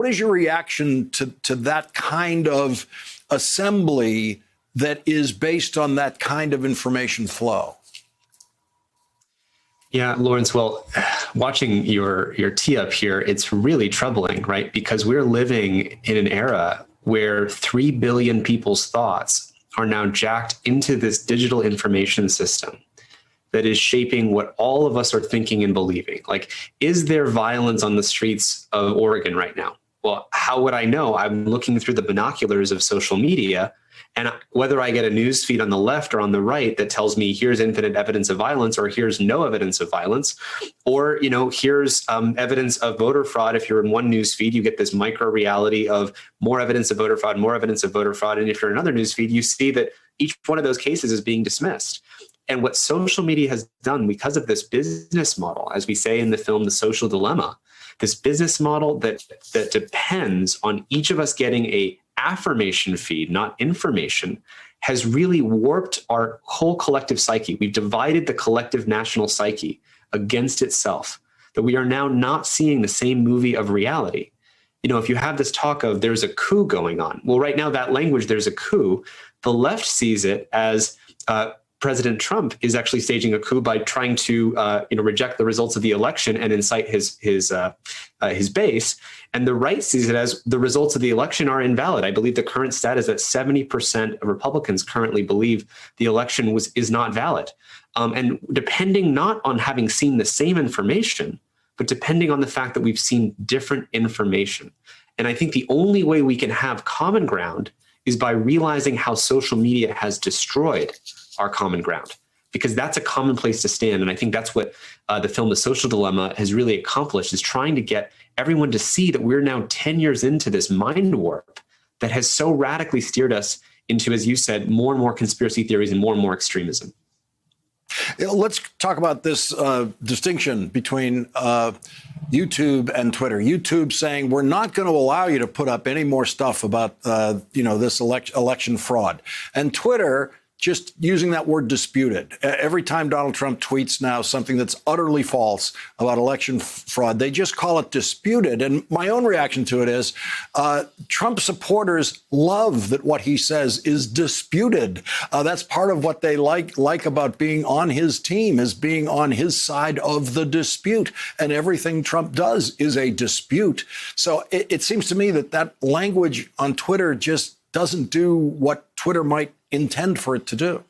What is your reaction to that kind of assembly that is based on that kind of information flow? Yeah, Lawrence, well, watching your tee up here, it's really troubling, right? Because we're living in an era where 3 billion people's thoughts are now jacked into this digital information system that is shaping what all of us are thinking and believing. Like, is there violence on the streets of Oregon right now? Well, how would I know? I'm looking through the binoculars of social media, and whether I get a news feed on the left or on the right that tells me here's infinite evidence of violence, or here's no evidence of violence, or, you know, here's evidence of voter fraud. If you're in one news feed, you get this micro reality of more evidence of voter fraud, more evidence of voter fraud. And if you're in another news feed, you see that each one of those cases is being dismissed. And what social media has done because of this business model, as we say in the film, The Social Dilemma, this business model that depends on each of us getting a affirmation feed, not information, has really warped our whole collective psyche. We've divided the collective national psyche against itself, that we are now not seeing the same movie of reality. You know, if you have this talk of there's a coup going on, well, right now that language, there's a coup, the left sees it as President Trump is actually staging a coup by trying to reject the results of the election and incite his base. And the right sees it as the results of the election are invalid. I believe the current stat is that 70% of Republicans currently believe the election is not valid. And depending not on having seen the same information, but depending on the fact that we've seen different information. And I think the only way we can have common ground is by realizing how social media has destroyed our common ground, because that's a common place to stand. And I think that's what the film The Social Dilemma has really accomplished, is trying to get everyone to see that we're now 10 years into this mind warp that has so radically steered us into, as you said, more and more conspiracy theories and more extremism. Let's talk about this distinction between YouTube and Twitter. YouTube saying we're not going to allow you to put up any more stuff about this election fraud, and Twitter just using that word disputed. Every time Donald Trump tweets now something that's utterly false about election fraud, they just call it disputed. And my own reaction to it is Trump supporters love that what he says is disputed. That's part of what they like about being on his team, is being on his side of the dispute. And everything Trump does is a dispute. So it seems to me that language on Twitter just doesn't do what Twitter might intend for it to do.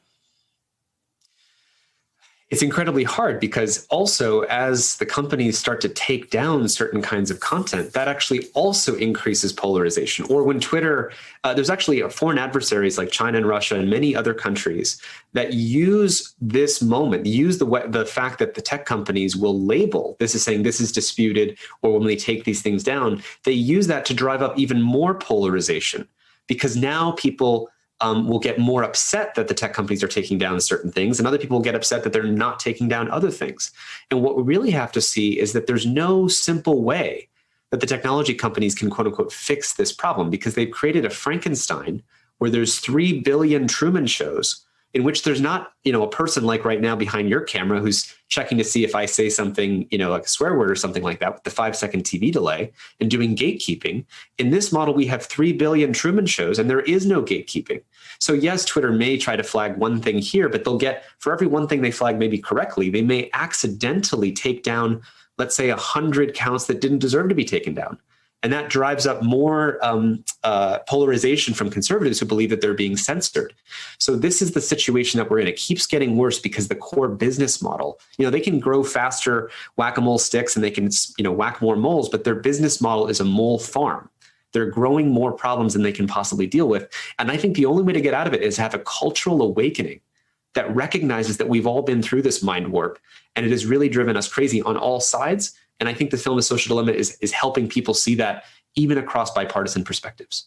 It's incredibly hard, because also as the companies start to take down certain kinds of content, that actually also increases polarization. Or when Twitter, there's actually foreign adversaries like China and Russia and many other countries that use this moment, use the fact that the tech companies will label this as saying this is disputed, or when they take these things down, they use that to drive up even more polarization, because now people will get more upset that the tech companies are taking down certain things, and other people will get upset that they're not taking down other things. And what we really have to see is that there's no simple way that the technology companies can, quote unquote, fix this problem, because they've created a Frankenstein where there's 3 billion Truman shows in which there's not, a person like right now behind your camera who's checking to see if I say something, like a swear word or something like that with the 5-second TV delay and doing gatekeeping. In this model, we have 3 billion Truman shows and there is no gatekeeping. So yes, Twitter may try to flag one thing here, but they'll get, for every one thing they flag maybe correctly, they may accidentally take down, let's say, 100 counts that didn't deserve to be taken down. And that drives up more polarization from conservatives who believe that they're being censored. So this is the situation that we're in. It keeps getting worse because the core business model, they can grow faster whack-a-mole sticks and they can, whack more moles, but their business model is a mole farm. They're growing more problems than they can possibly deal with. And I think the only way to get out of it is to have a cultural awakening that recognizes that we've all been through this mind warp, and it has really driven us crazy on all sides. And I think the film The Social Dilemma is helping people see that even across bipartisan perspectives.